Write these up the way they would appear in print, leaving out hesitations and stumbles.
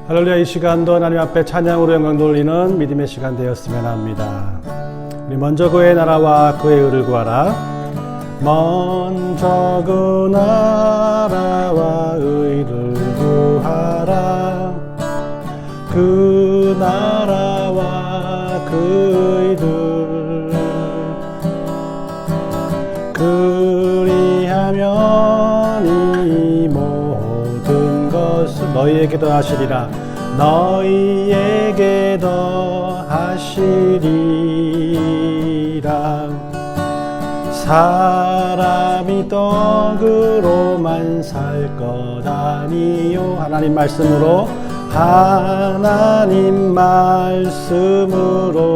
할렐루야. 이 시간도 하나님 앞에 찬양으로 영광 돌리는 믿음의 시간 되었으면 합니다. 우리 먼저 그의 나라와 그의 의를 구하라. 먼저 그 나라와 의를 구하라. 그 나라와 그 의를 그리하면 이 모든 것을 너희에게 더하시리라. 너희에게 더하시리라. 사람이 떡으로만 살 것 아니요. 하나님 말씀으로, 하나님 말씀으로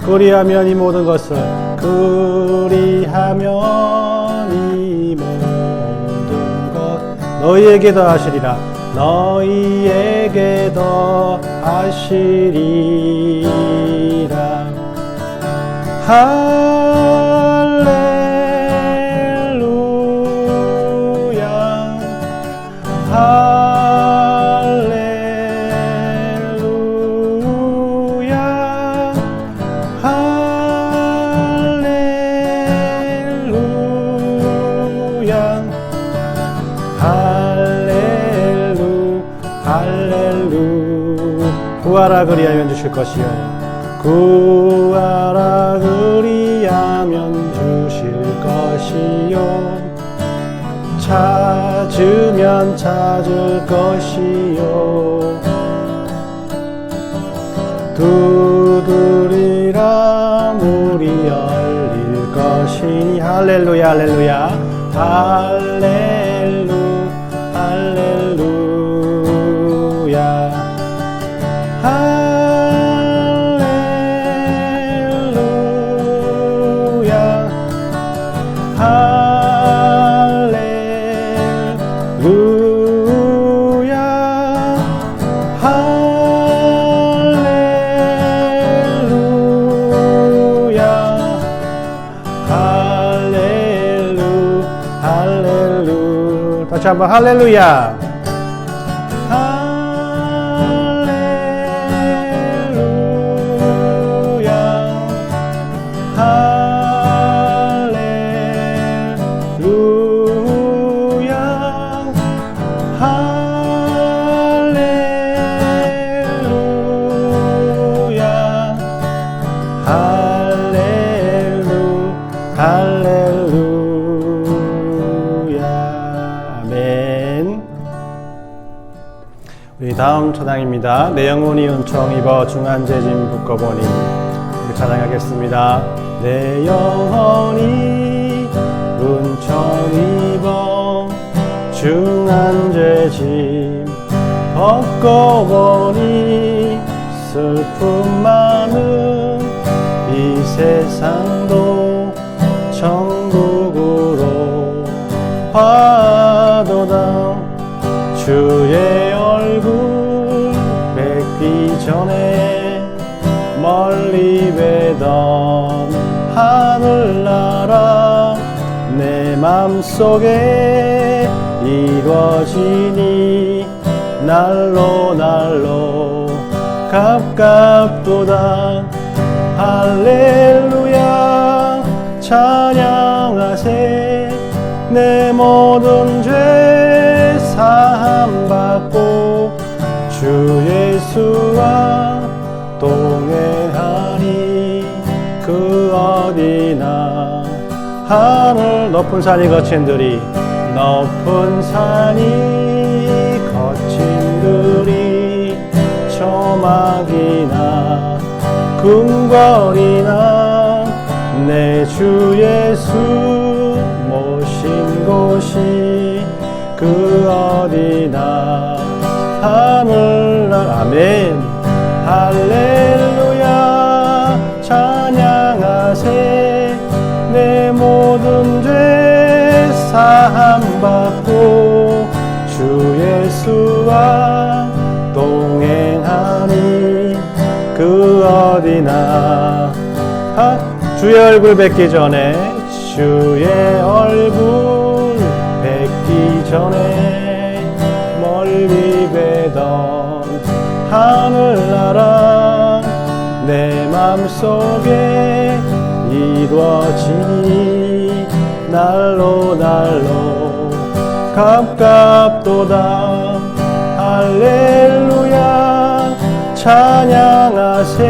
그리하면 이 모든 것을, 그리하면 이 모든 것 너희에게 더하시리라. 너희에게 더하시리라. 할렐루야. 할렐루야. 할렐루야. 할렐루. 구하라 그리하면 주실 것이요. 구하라 그리하면 주실 것이요. 찾으면 찾을 것이요. 두드리라 문이 열릴 것이니. 할렐루야. 할렐루야. 할렐루. 할렐루야. 할렐루야. 할렐루야. 할렐루야. 할렐루. 다시 한번 할렐루야. 우리 다음 찬양입니다. 내 영혼이 은총 입어 중한 죄짐 묶어보니. 우리 찬양하겠습니다. 내 영혼이 은총 입어 중한 죄짐 벗고보니 슬픔 많은 이 세상도 천국으로 화도다. 주의 얼굴 뵙기 전에 멀리 뵈던 하늘나라 내 맘속에 이루어지니 날로 날로 가깝도다. 할렐루야. 찬양하세. 내 모든 죄 사함받고 주 예수와 동행하니 그 어디나. 하늘 높은 산이 거친 들이, 높은 산이 거친 들이 초막이나 궁궐이나 내 주 예수 모신 곳이 그 어디나. 하늘날. 아멘. 할렐루야. 찬양하세. 내 모든 죄 사함받고 주 예수와 동행하니 그 어디나. 주의 얼굴 뵙기 전에, 주의 얼굴 뵙기 전에 멀리 뵈던 하늘나라 내 맘속에 이루어지니 날로 날로 가깝도다. 할렐루야 찬양하세.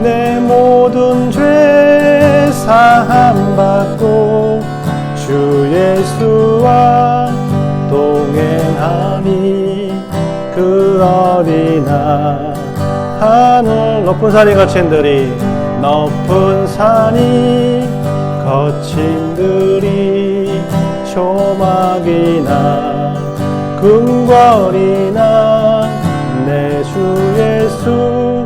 내 모든 죄 사함받고 주 예수와 동행하니 그 어디나 하늘 높은 산이 거친들이 높은 산이 거친들이 조막이나 궁궐이나 내 주 예수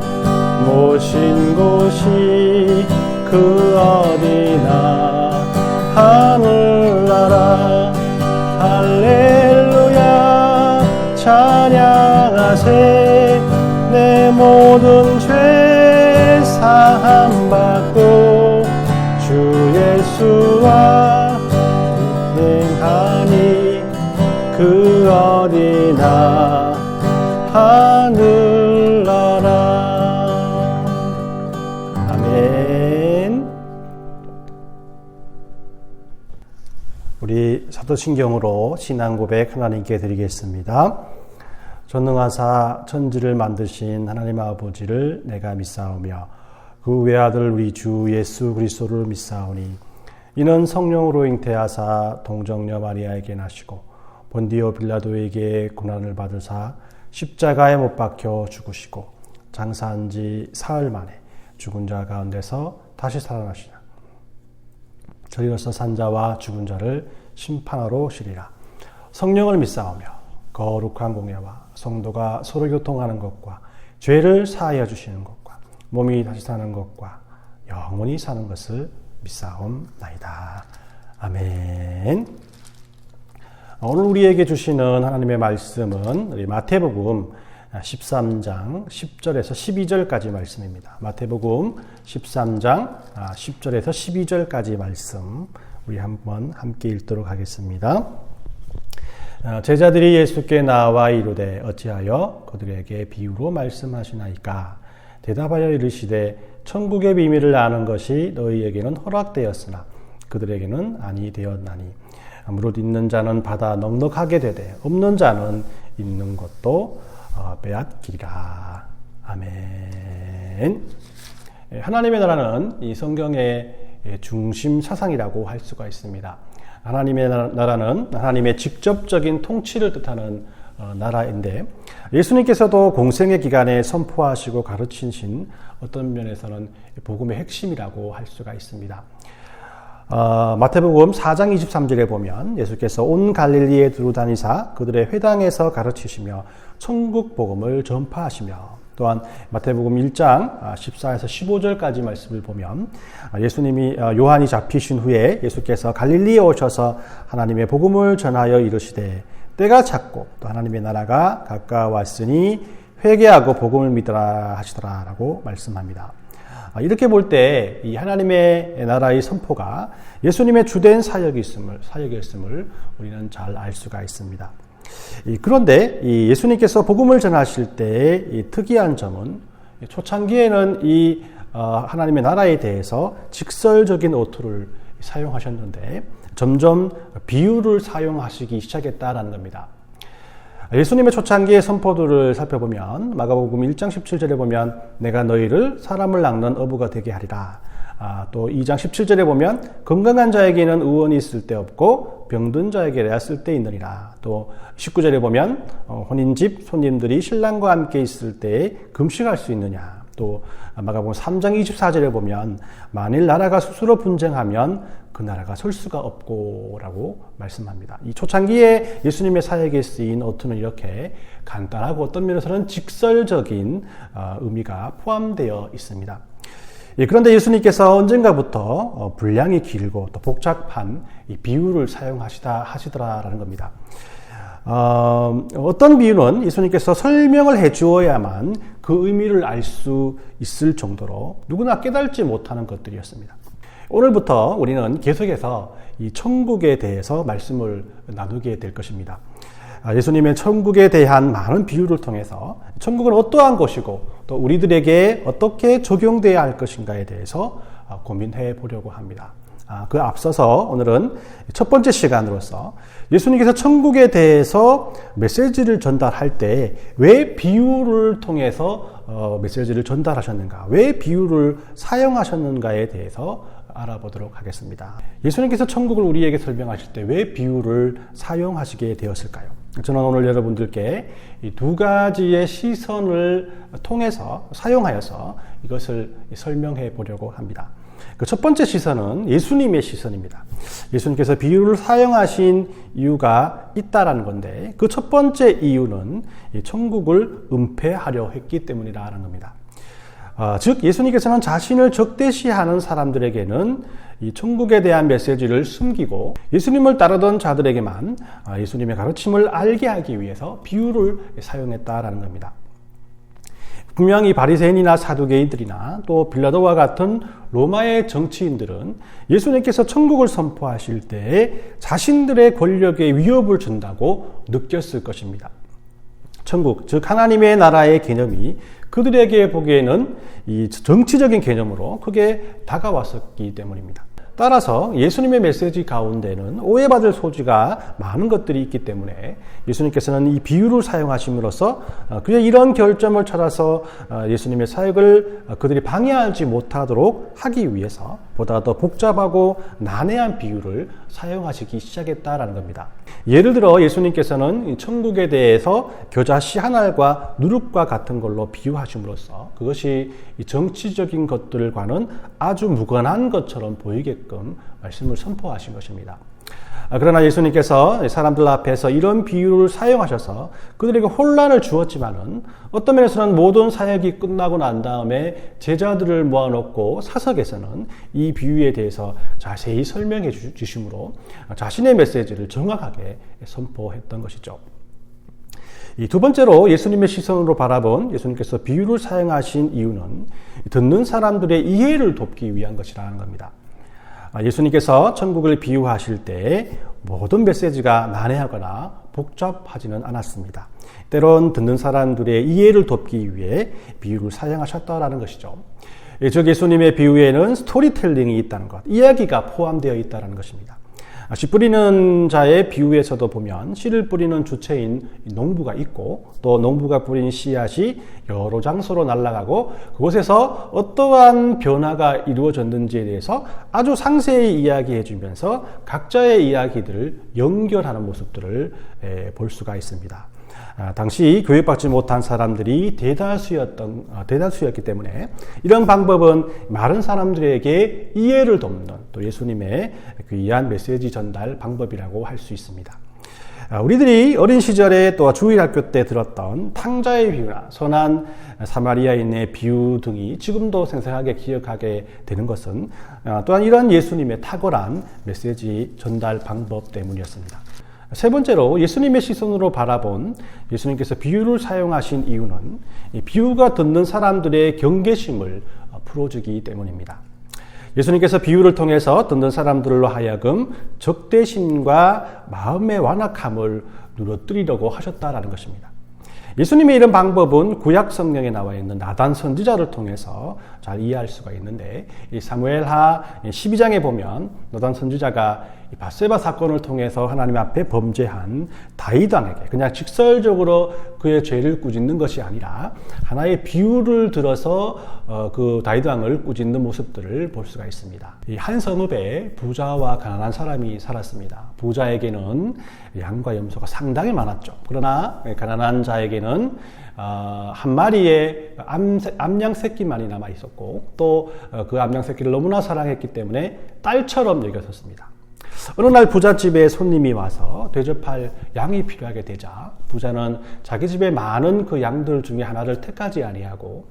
모신 곳이 그 어디나 하늘나라 할렐루야 찬양하세. 내 모든 죄 사함받고 주 예수와 동행하니 그 어디나 하늘나라. 아멘. 우리 사도신경으로 신앙 고백 하나님께 드리겠습니다. 전능하사 천지를 만드신 하나님 아버지를 내가 믿사오며 그 외아들 우리 주 예수 그리스도를 믿사오니 이는 성령으로 잉태하사 동정녀 마리아에게 나시고 본디오 빌라도에게 고난을 받으사 십자가에 못 박혀 죽으시고 장사한 지 사흘 만에 죽은 자 가운데서 다시 살아나시나 저리로서 산자와 죽은 자를 심판하러 오시리라. 성령을 믿사오며 거룩한 공예와 성도가 서로 교통하는 것과 죄를 사하여 주시는 것과 몸이 다시 사는 것과 영원히 사는 것을 믿사옵나이다. 아멘. 오늘 우리에게 주시는 하나님의 말씀은 우리 마태복음 13장 10절에서 12절까지 말씀입니다. 마태복음 13장 10절에서 12절까지 말씀 우리 한번 함께 읽도록 하겠습니다. 제자들이 예수께 나와 이르되 어찌하여 그들에게 비유로 말씀하시나이까? 대답하여 이르시되 천국의 비밀을 아는 것이 너희에게는 허락되었으나 그들에게는 아니 되었나니 무릇 있는 자는 받아 넉넉하게 되되 없는 자는 있는 것도 빼앗기리라. 아멘. 하나님의 나라는 이 성경의 중심 사상이라고 할 수가 있습니다. 하나님의 나라는 하나님의 직접적인 통치를 뜻하는 나라인데 예수님께서도 공생의 기간에 선포하시고 가르치신 어떤 면에서는 복음의 핵심이라고 할 수가 있습니다. 마태복음 4장 23절에 보면 예수께서 온 갈릴리에 두루 다니사 그들의 회당에서 가르치시며 천국 복음을 전파하시며 또한 마태복음 1장 14에서 15절까지 말씀을 보면 예수님이 요한이 잡히신 후에 예수께서 갈릴리에 오셔서 하나님의 복음을 전하여 이르시되 때가 찼고 또 하나님의 나라가 가까웠으니 회개하고 복음을 믿으라 하시더라라고 말씀합니다. 이렇게 볼 때 이 하나님의 나라의 선포가 예수님의 주된 사역이었음을 우리는 잘 알 수가 있습니다. 그런데 이 예수님께서 복음을 전하실 때의 이 특이한 점은 초창기에는 이 하나님의 나라에 대해서 직설적인 어투를 사용하셨는데 점점 비유를 사용하시기 시작했다라는 겁니다. 예수님의 초창기의 선포들을 살펴보면 마가복음 1장 17절에 보면 내가 너희를 사람을 낚는 어부가 되게 하리라. 또 2장 17절에 보면 건강한 자에게는 의원이 있을 데 없고 병든 자에게야 쓸 데 있느니라. 또 19절에 보면 혼인집 손님들이 신랑과 함께 있을 때에 금식할 수 있느냐. 또 마가복음 3장 24절에 보면 만일 나라가 스스로 분쟁하면 그 나라가 설 수가 없고 라고 말씀합니다. 이 초창기에 예수님의 사역에 쓰인 어투는 이렇게 간단하고 어떤 면에서는 직설적인 의미가 포함되어 있습니다. 그런데 예수님께서 언젠가부터 분량이 길고 또 복잡한 이 비유를 사용하시더라라는 겁니다. 어떤 비유는 예수님께서 설명을 해 주어야만 그 의미를 알 수 있을 정도로 누구나 깨달지 못하는 것들이었습니다. 오늘부터 우리는 계속해서 이 천국에 대해서 말씀을 나누게 될 것입니다. 예수님의 천국에 대한 많은 비유를 통해서 천국은 어떠한 곳이고 또 우리들에게 어떻게 적용되어야 할 것인가에 대해서 고민해 보려고 합니다. 그 앞서서 오늘은 첫 번째 시간으로서 예수님께서 천국에 대해서 메시지를 전달할 때 왜 비유를 통해서 메시지를 전달하셨는가, 왜 비유를 사용하셨는가에 대해서 알아보도록 하겠습니다. 예수님께서 천국을 우리에게 설명하실 때 왜 비유를 사용하시게 되었을까요? 저는 오늘 여러분들께 이 두 가지의 시선을 통해서 사용하여서 이것을 설명해 보려고 합니다. 그 첫 번째 시선은 예수님의 시선입니다. 예수님께서 비유를 사용하신 이유가 있다라는 건데 그 첫 번째 이유는 이 천국을 은폐하려 했기 때문이라는 겁니다. 즉 예수님께서는 자신을 적대시하는 사람들에게는 이 천국에 대한 메시지를 숨기고 예수님을 따르던 자들에게만 예수님의 가르침을 알게 하기 위해서 비유를 사용했다라는 겁니다. 분명히 바리새인이나 사두개인들이나 또 빌라도와 같은 로마의 정치인들은 예수님께서 천국을 선포하실 때 자신들의 권력에 위협을 준다고 느꼈을 것입니다. 천국, 즉 하나님의 나라의 개념이 그들에게 보기에는 이 정치적인 개념으로 크게 다가왔었기 때문입니다. 따라서 예수님의 메시지 가운데는 오해받을 소지가 많은 것들이 있기 때문에 예수님께서는 이 비유를 사용하심으로써 그냥 이런 결점을 찾아서 예수님의 사역을 그들이 방해하지 못하도록 하기 위해서 보다 더 복잡하고 난해한 비유를 사용하시기 시작했다라는 겁니다. 예를 들어 예수님께서는 천국에 대해서 겨자씨 한 알과 누룩과 같은 걸로 비유하심으로써 그것이 정치적인 것들과는 아주 무관한 것처럼 보이게끔 말씀을 선포하신 것입니다. 그러나 예수님께서 사람들 앞에서 이런 비유를 사용하셔서 그들에게 혼란을 주었지만은 어떤 면에서는 모든 사역이 끝나고 난 다음에 제자들을 모아놓고 사석에서는 이 비유에 대해서 자세히 설명해 주심으로 자신의 메시지를 정확하게 선포했던 것이죠. 이 두 번째로 예수님의 시선으로 바라본 예수님께서 비유를 사용하신 이유는 듣는 사람들의 이해를 돕기 위한 것이라는 겁니다. 예수님께서 천국을 비유하실 때 모든 메시지가 난해하거나 복잡하지는 않았습니다. 때론 듣는 사람들의 이해를 돕기 위해 비유를 사용하셨다라는 것이죠. 즉 예수님의 비유에는 스토리텔링이 있다는 것, 이야기가 포함되어 있다는 것입니다. 씨 뿌리는 자의 비유에서도 보면 씨를 뿌리는 주체인 농부가 있고 또 농부가 뿌린 씨앗이 여러 장소로 날아가고 그곳에서 어떠한 변화가 이루어졌는지에 대해서 아주 상세히 이야기해 주면서 각자의 이야기들을 연결하는 모습들을 볼 수가 있습니다. 당시 교육받지 못한 사람들이 대다수였기 때문에 이런 방법은 많은 사람들에게 이해를 돕는 또 예수님의 귀한 메시지 전달 방법이라고 할 수 있습니다. 우리들이 어린 시절에 또 주일학교 때 들었던 탕자의 비유나 선한 사마리아인의 비유 등이 지금도 생생하게 기억하게 되는 것은 또한 이런 예수님의 탁월한 메시지 전달 방법 때문이었습니다. 세 번째로 예수님의 시선으로 바라본 예수님께서 비유를 사용하신 이유는 이 비유가 듣는 사람들의 경계심을 풀어주기 때문입니다. 예수님께서 비유를 통해서 듣는 사람들로 하여금 적대심과 마음의 완악함을 누러뜨리려고 하셨다라는 것입니다. 예수님의 이런 방법은 구약 성경에 나와 있는 나단 선지자를 통해서 잘 이해할 수가 있는데 이 사무엘하 12장에 보면 나단 선지자가 이 밧세바 사건을 통해서 하나님 앞에 범죄한 다윗 왕에게 그냥 직설적으로 그의 죄를 꾸짖는 것이 아니라 하나의 비유를 들어서 그 다윗 왕을 꾸짖는 모습들을 볼 수가 있습니다. 이 한 성읍에 부자와 가난한 사람이 살았습니다. 부자에게는 양과 염소가 상당히 많았죠. 그러나 가난한 자에게는 한 마리의 암양 새끼만이 남아 있었고 또 그 암양 새끼를 너무나 사랑했기 때문에 딸처럼 여겼었습니다. 어느 날 부잣집에 손님이 와서 대접할 양이 필요하게 되자 부자는 자기 집에 많은 그 양들 중에 하나를 택하지 아니하고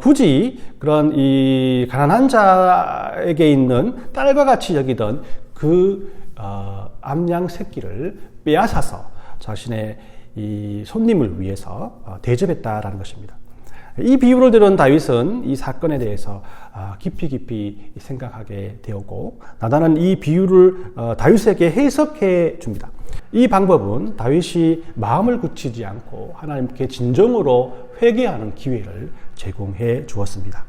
굳이 그런 이 가난한 자에게 있는 딸과 같이 여기던 그 암양 새끼를 빼앗아서 자신의 이 손님을 위해서 대접했다라는 것입니다. 이 비유를 들은 다윗은 이 사건에 대해서 깊이 생각하게 되었고, 나단은 이 비유를 다윗에게 해석해 줍니다. 이 방법은 다윗이 마음을 굳히지 않고 하나님께 진정으로 회개하는 기회를 제공해 주었습니다.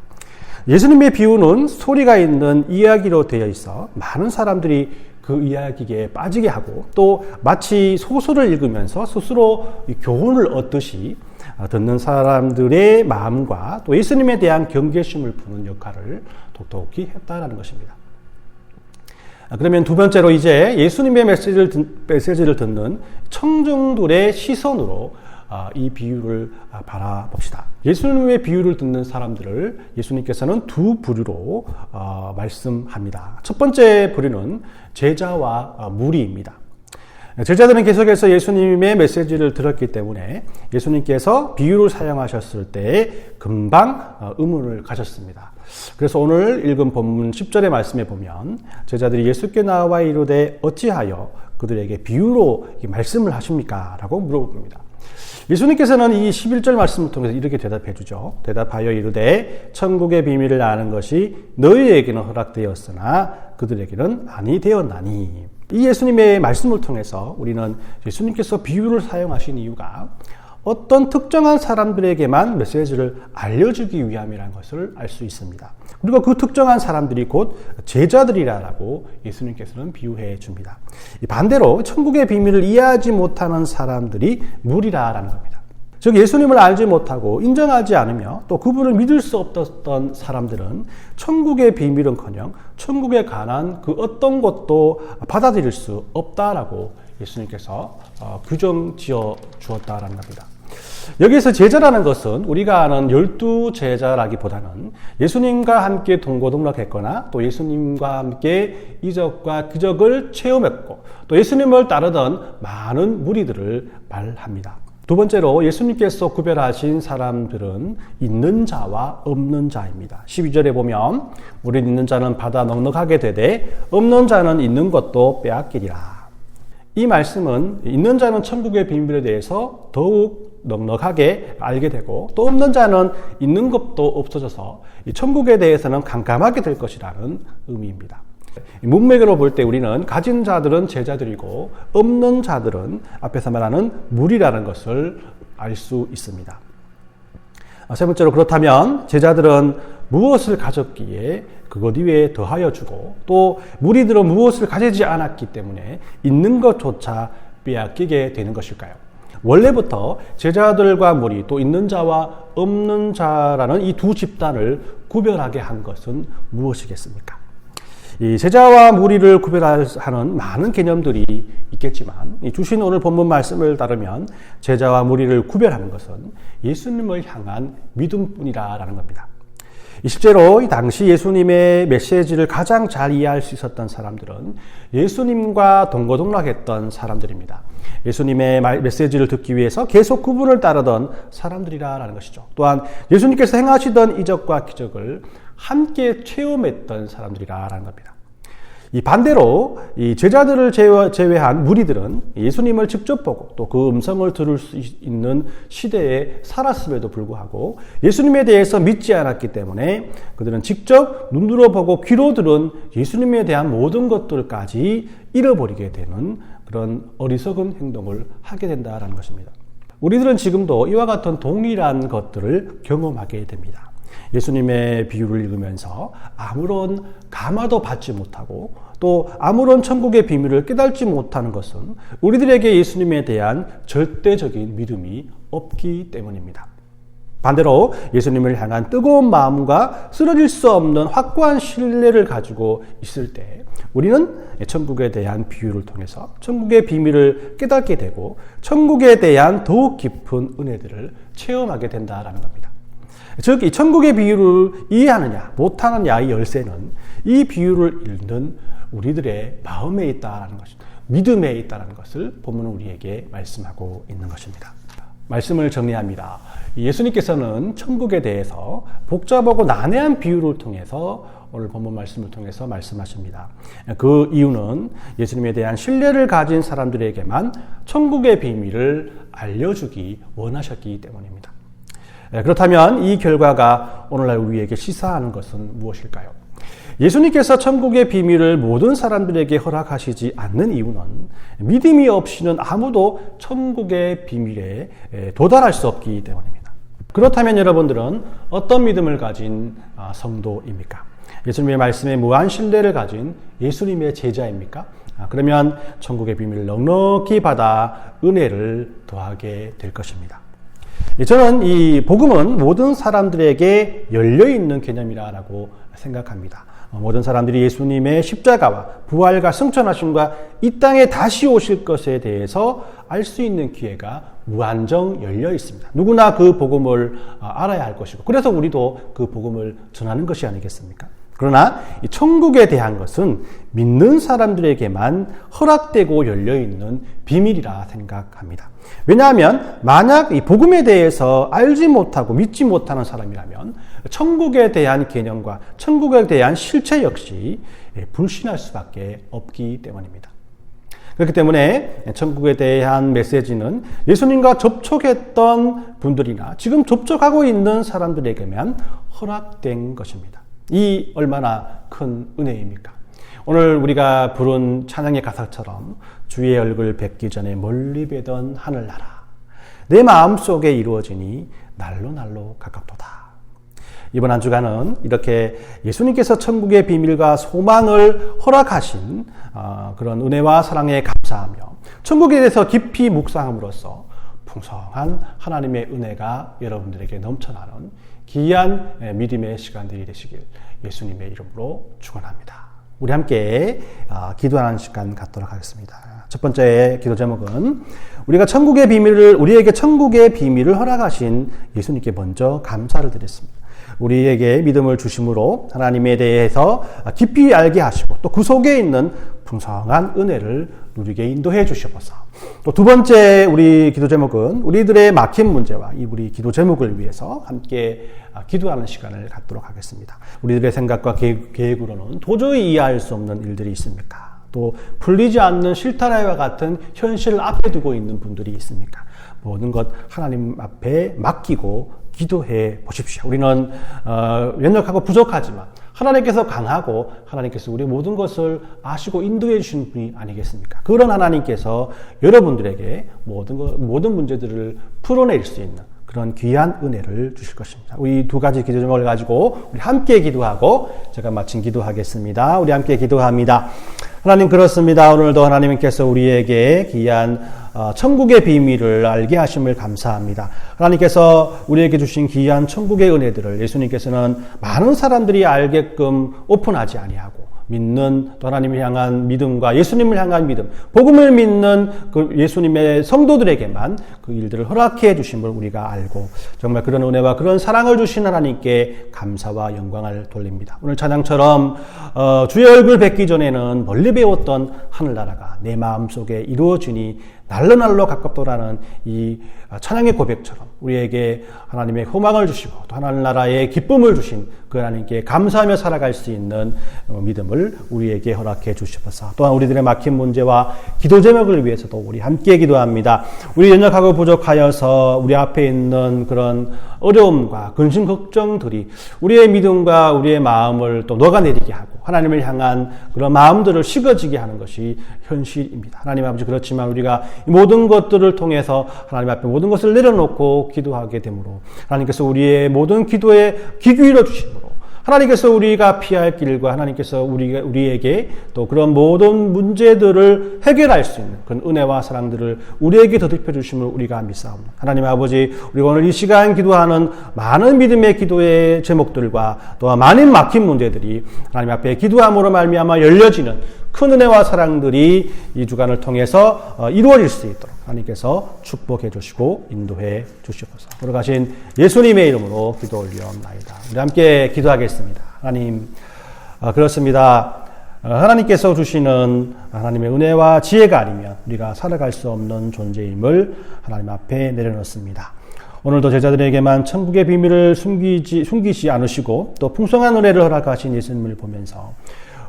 예수님의 비유는 스토리가 있는 이야기로 되어 있어 많은 사람들이 그 이야기에 빠지게 하고, 또 마치 소설을 읽으면서 스스로 교훈을 얻듯이 듣는 사람들의 마음과 또 예수님에 대한 경계심을 푸는 역할을 독특히 했다는 것입니다. 그러면 두 번째로 이제 예수님의 메시지를 듣는 청중들의 시선으로 이 비유를 바라봅시다. 예수님의 비유를 듣는 사람들을 예수님께서는 두 부류로 말씀합니다. 첫 번째 부류는 제자와 무리입니다. 제자들은 계속해서 예수님의 메시지를 들었기 때문에 예수님께서 비유를 사용하셨을 때 금방 의문을 가졌습니다. 그래서 오늘 읽은 본문 10절의 말씀에 보면 제자들이 예수께 나와 이르되 어찌하여 그들에게 비유로 말씀을 하십니까? 라고 물어봅니다. 예수님께서는 이 11절 말씀을 통해서 이렇게 대답해 주죠. 대답하여 이르되 천국의 비밀을 아는 것이 너희에게는 허락되었으나 그들에게는 아니 되었나니. 이 예수님의 말씀을 통해서 우리는 예수님께서 비유를 사용하신 이유가 어떤 특정한 사람들에게만 메시지를 알려주기 위함이라는 것을 알 수 있습니다. 그리고 그 특정한 사람들이 곧 제자들이라고 예수님께서는 비유해 줍니다. 반대로 천국의 비밀을 이해하지 못하는 사람들이 무리라라는 겁니다. 즉 예수님을 알지 못하고 인정하지 않으며 또 그분을 믿을 수 없었던 사람들은 천국의 비밀은커녕 천국에 관한 그 어떤 것도 받아들일 수 없다라고 예수님께서 규정 지어 주었다라는 겁니다. 여기서 제자라는 것은 우리가 아는 12제자라기보다는 예수님과 함께 동고동락했거나 또 예수님과 함께 이적과 기적을 체험했고 또 예수님을 따르던 많은 무리들을 말합니다. 두 번째로 예수님께서 구별하신 사람들은 있는 자와 없는 자입니다. 12절에 보면 우리 있는 자는 받아 넉넉하게 되되 없는 자는 있는 것도 빼앗기리라. 이 말씀은 있는 자는 천국의 비밀에 대해서 더욱 넉넉하게 알게 되고 또 없는 자는 있는 것도 없어져서 이 천국에 대해서는 깜깜하게 될 것이라는 의미입니다. 문맥으로 볼 때 우리는 가진 자들은 제자들이고 없는 자들은 앞에서 말하는 무리라는 것을 알 수 있습니다. 세 번째로 그렇다면 제자들은 무엇을 가졌기에 그것 이외에 더하여 주고 또 무리들은 무엇을 가지지 않았기 때문에 있는 것조차 빼앗기게 되는 것일까요? 원래부터 제자들과 무리 또 있는 자와 없는 자라는 이 두 집단을 구별하게 한 것은 무엇이겠습니까? 이 제자와 무리를 구별하는 많은 개념들이 있겠지만 주신 오늘 본문 말씀을 따르면 제자와 무리를 구별하는 것은 예수님을 향한 믿음뿐이라는 겁니다. 실제로 이 당시 예수님의 메시지를 가장 잘 이해할 수 있었던 사람들은 예수님과 동고동락했던 사람들입니다. 예수님의 메시지를 듣기 위해서 계속 그분을 따르던 사람들이라는 것이죠. 또한 예수님께서 행하시던 이적과 기적을 함께 체험했던 사람들이라는 겁니다. 이 반대로 이 제자들을 제외한 무리들은 예수님을 직접 보고 또 그 음성을 들을 수 있는 시대에 살았음에도 불구하고 예수님에 대해서 믿지 않았기 때문에 그들은 직접 눈으로 보고 귀로 들은 예수님에 대한 모든 것들까지 잃어버리게 되는 그런 어리석은 행동을 하게 된다는 것입니다. 우리들은 지금도 이와 같은 동일한 것들을 경험하게 됩니다. 예수님의 비유를 읽으면서 아무런 감화도 받지 못하고 또 아무런 천국의 비밀을 깨닫지 못하는 것은 우리들에게 예수님에 대한 절대적인 믿음이 없기 때문입니다. 반대로 예수님을 향한 뜨거운 마음과 쓰러질 수 없는 확고한 신뢰를 가지고 있을 때 우리는 천국에 대한 비유를 통해서 천국의 비밀을 깨닫게 되고 천국에 대한 더욱 깊은 은혜들을 체험하게 된다는 겁니다. 즉, 이 천국의 비유를 이해하느냐 못하느냐의 열쇠는 이 비유를 읽는 우리들의 마음에 있다는 것입니다. 믿음에 있다는 것을 본문은 우리에게 말씀하고 있는 것입니다. 말씀을 정리합니다. 예수님께서는 천국에 대해서 복잡하고 난해한 비유를 통해서 오늘 본문 말씀을 통해서 말씀하십니다. 그 이유는 예수님에 대한 신뢰를 가진 사람들에게만 천국의 비밀을 알려주기 원하셨기 때문입니다. 그렇다면 이 결과가 오늘날 우리에게 시사하는 것은 무엇일까요? 예수님께서 천국의 비밀을 모든 사람들에게 허락하시지 않는 이유는 믿음이 없이는 아무도 천국의 비밀에 도달할 수 없기 때문입니다. 그렇다면 여러분들은 어떤 믿음을 가진 성도입니까? 예수님의 말씀에 무한 신뢰를 가진 예수님의 제자입니까? 그러면 천국의 비밀을 넉넉히 받아 은혜를 더하게 될 것입니다. 저는 이 복음은 모든 사람들에게 열려있는 개념이라고 생각합니다. 모든 사람들이 예수님의 십자가와 부활과 승천하심과 이 땅에 다시 오실 것에 대해서 알 수 있는 기회가 무한정 열려 있습니다. 누구나 그 복음을 알아야 할 것이고, 그래서 우리도 그 복음을 전하는 것이 아니겠습니까? 그러나 이 천국에 대한 것은 믿는 사람들에게만 허락되고 열려있는 비밀이라 생각합니다. 왜냐하면 만약 이 복음에 대해서 알지 못하고 믿지 못하는 사람이라면 천국에 대한 개념과 천국에 대한 실체 역시 불신할 수밖에 없기 때문입니다. 그렇기 때문에 천국에 대한 메시지는 예수님과 접촉했던 분들이나 지금 접촉하고 있는 사람들에게만 허락된 것입니다. 이 얼마나 큰 은혜입니까? 오늘 우리가 부른 찬양의 가사처럼 주의 얼굴 뵙기 전에 멀리 뵈던 하늘나라 내 마음속에 이루어지니 날로 날로 가깝도다. 이번 한 주간은 이렇게 예수님께서 천국의 비밀과 소망을 허락하신 그런 은혜와 사랑에 감사하며 천국에 대해서 깊이 묵상함으로써 풍성한 하나님의 은혜가 여러분들에게 넘쳐나는 귀한 믿음의 시간들이 되시길 예수님의 이름으로 축원합니다. 우리 함께 기도하는 시간 갖도록 하겠습니다. 첫 번째 기도 제목은 우리에게 천국의 비밀을 허락하신 예수님께 먼저 감사를 드렸습니다. 우리에게 믿음을 주심으로 하나님에 대해서 깊이 알게 하시고 또 그 속에 있는 풍성한 은혜를 누리게 인도해 주시옵소서. 또 두 번째 우리 기도 제목은 우리들의 막힌 문제와 이 우리 기도 제목을 위해서 함께 기도하는 시간을 갖도록 하겠습니다. 우리들의 생각과 계획으로는 도저히 이해할 수 없는 일들이 있습니까? 또 풀리지 않는 실타래와 같은 현실을 앞에 두고 있는 분들이 있습니까? 모든 것 하나님 앞에 맡기고 기도해 보십시오. 우리는 연약하고 부족하지만 하나님께서 강하고 하나님께서 우리의 모든 것을 아시고 인도해 주신 분이 아니겠습니까? 그런 하나님께서 여러분들에게 모든 문제들을 풀어낼 수 있는 그런 귀한 은혜를 주실 것입니다. 우리 두 가지 기도 제목을 가지고 우리 함께 기도하고 제가 마침 기도하겠습니다. 우리 함께 기도합니다. 하나님 그렇습니다. 오늘도 하나님께서 우리에게 귀한 천국의 비밀을 알게 하심을 감사합니다. 하나님께서 우리에게 주신 귀한 천국의 은혜들을 예수님께서는 많은 사람들이 알게끔 오픈하지 아니하고 믿는 또 하나님을 향한 믿음과 예수님을 향한 믿음, 복음을 믿는 그 예수님의 성도들에게만 그 일들을 허락해 주심을 우리가 알고 정말 그런 은혜와 그런 사랑을 주신 하나님께 감사와 영광을 돌립니다. 오늘 찬양처럼 주의 얼굴 뵙기 전에는 멀리 배웠던 하늘나라가 내 마음속에 이루어지니 날로 가깝도라는 이 찬양의 고백처럼 우리에게 하나님의 소망을 주시고 또 하늘나라의 기쁨을 주신 그 하나님께 감사하며 살아갈 수 있는 믿음을 우리에게 허락해 주시옵소서. 또한 우리들의 막힌 문제와 기도 제목을 위해서도 우리 함께 기도합니다. 우리 연약하고 부족하여서 우리 앞에 있는 그런 어려움과 근심 걱정들이 우리의 믿음과 우리의 마음을 또 녹아내리게 하고 하나님을 향한 그런 마음들을 식어지게 하는 것이 현실입니다. 하나님 아버지 그렇지만 우리가 이 모든 것들을 통해서 하나님 앞에 모든 것을 내려놓고 기도하게 되므로 하나님께서 우리의 모든 기도에 귀 기울여 주심으로 하나님께서 우리가 피할 길과 하나님께서 우리에게 또 그런 모든 문제들을 해결할 수 있는 그런 은혜와 사랑들을 우리에게 더듬혀 주심을 우리가 믿사옵니다. 하나님 아버지 우리가 오늘 이 시간 기도하는 많은 믿음의 기도의 제목들과 또한 많은 막힌 문제들이 하나님 앞에 기도함으로 말미암아 열려지는 큰 은혜와 사랑들이 이 주간을 통해서 이루어질 수 있도록 하나님께서 축복해 주시고 인도해 주시옵소서. 걸어가신 예수님의 이름으로 기도 올려옵나이다. 우리 함께 기도하겠습니다. 하나님 그렇습니다. 하나님께서 주시는 하나님의 은혜와 지혜가 아니면 우리가 살아갈 수 없는 존재임을 하나님 앞에 내려놓습니다. 오늘도 제자들에게만 천국의 비밀을 숨기지 않으시고 또 풍성한 은혜를 허락하신 예수님을 보면서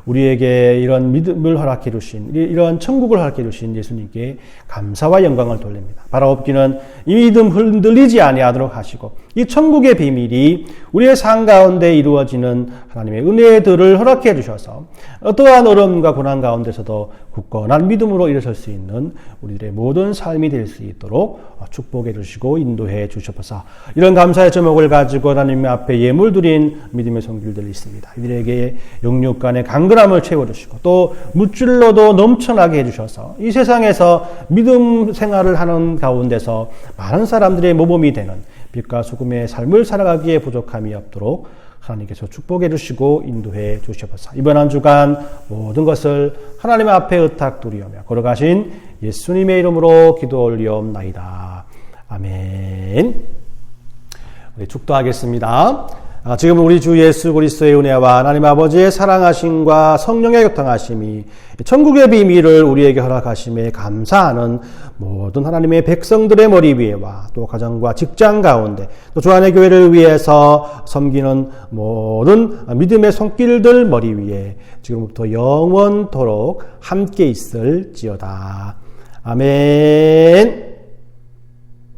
우리에게 이런 믿음을 허락해 주신, 이런 천국을 허락해 주신 예수님께 감사와 영광을 돌립니다. 바라옵기는 이 믿음 흔들리지 아니하도록 하시고 이 천국의 비밀이 우리의 삶 가운데 이루어지는 하나님의 은혜들을 허락해 주셔서 어떠한 어려움과 고난 가운데서도 굳건한 믿음으로 일어설 수 있는 우리들의 모든 삶이 될 수 있도록 축복해 주시고 인도해 주시옵소서. 이런 감사의 제목을 가지고 하나님 앞에 예물 드린 믿음의 손길들이 있습니다. 이들에게 영육 간의 강건함을 채워주시고 또 물질로도 넘쳐나게 해주셔서 이 세상에서 믿음 생활을 하는 가운데서 많은 사람들의 모범이 되는 빛과 소금의 삶을 살아가기에 부족함이 없도록 하나님께서 축복해 주시고 인도해 주시옵소서. 이번 한 주간 모든 것을 하나님 앞에 의탁드리오며 걸어가신 예수님의 이름으로 기도 올리옵나이다. 아멘. 우리 축도하겠습니다. 지금 우리 주 예수 그리스도의 은혜와 하나님 아버지의 사랑하심과 성령의 교통하심이 천국의 비밀을 우리에게 허락하심에 감사하는 모든 하나님의 백성들의 머리 위에와 또 가정과 직장 가운데 또 주안의 교회를 위해서 섬기는 모든 믿음의 손길들 머리 위에 지금부터 영원토록 함께 있을지어다. 아멘.